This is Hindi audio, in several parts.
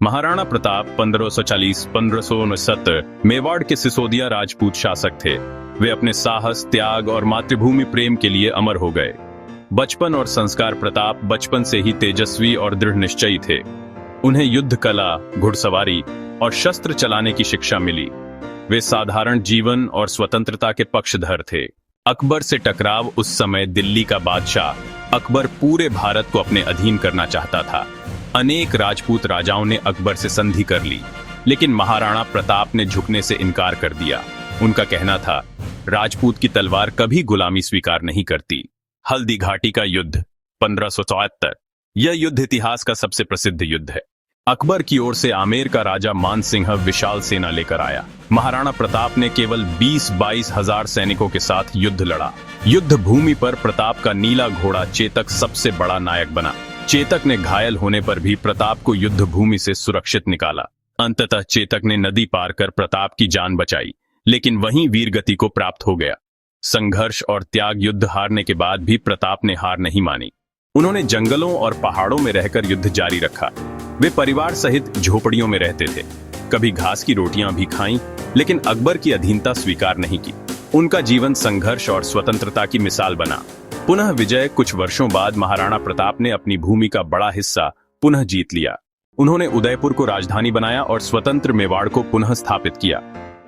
महाराणा प्रताप 1540-1569 मेवाड़ के सिसोदिया राजपूत शासक थे। वे अपने साहस, त्याग और मातृभूमि प्रेम के लिए अमर हो गए। बचपन और संस्कार प्रताप बचपन से ही तेजस्वी और दृढ़ निश्चयी थे। उन्हें युद्ध कला, घुड़सवारी और शस्त्र चलाने की शिक्षा मिली। वे साधारण जीवन और स्वतंत्रता के पक्षधर थे। अकबर से टकराव। उस समय दिल्ली का बादशाह अकबर पूरे भारत को अपने अधीन करना चाहता था। अनेक राजपूत राजाओं ने अकबर से संधि कर ली, लेकिन महाराणा प्रताप ने झुकने से इनकार कर दिया। उनका कहना था, राजपूत की तलवार कभी गुलामी स्वीकार नहीं करती। हल्दी घाटी का युद्ध 1574। यह युद्ध इतिहास का सबसे प्रसिद्ध युद्ध है। अकबर की ओर से आमेर का राजा मानसिंह विशाल सेना लेकर आया। महाराणा प्रताप ने केवल 20-22 हजार सैनिकों के साथ युद्ध लड़ा। युद्ध भूमि पर प्रताप का नीला घोड़ा चेतक सबसे बड़ा नायक बना। चेतक ने घायल होने पर भी प्रताप को युद्ध भूमि से सुरक्षित निकाला। अंततः चेतक ने नदी पार कर प्रताप की जान बचाई, लेकिन वहीं वीरगति को प्राप्त हो गया। संघर्ष और त्याग। युद्ध हारने के बाद भी प्रताप ने हार नहीं मानी। उन्होंने जंगलों और पहाड़ों में रहकर युद्ध जारी रखा। वे परिवार सहित झोपड़ियों में रहते थे। कभी घास की रोटियां भी खाईं, लेकिन अकबर की अधीनता स्वीकार नहीं की। उनका जीवन संघर्ष और स्वतंत्रता की मिसाल बना। पुनः विजय। कुछ वर्षों बाद महाराणा प्रताप ने अपनी भूमि का बड़ा हिस्सा पुनः जीत लिया। उन्होंने उदयपुर को राजधानी बनाया और स्वतंत्र मेवाड़ को पुनः स्थापित किया।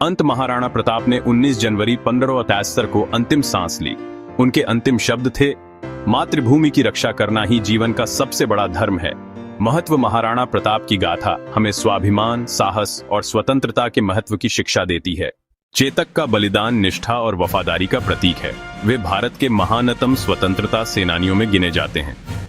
अंत महाराणा प्रताप ने 19 जनवरी 1573 को अंतिम सांस ली। उनके अंतिम शब्द थे, मातृभूमि की रक्षा करना ही जीवन का सबसे बड़ा धर्म है। महत्व। महाराणा प्रताप की गाथा हमें स्वाभिमान, साहस और स्वतंत्रता के महत्व की शिक्षा देती है। चेतक का बलिदान निष्ठा और वफादारी का प्रतीक है। वे भारत के महानतम स्वतंत्रता सेनानियों में गिने जाते हैं।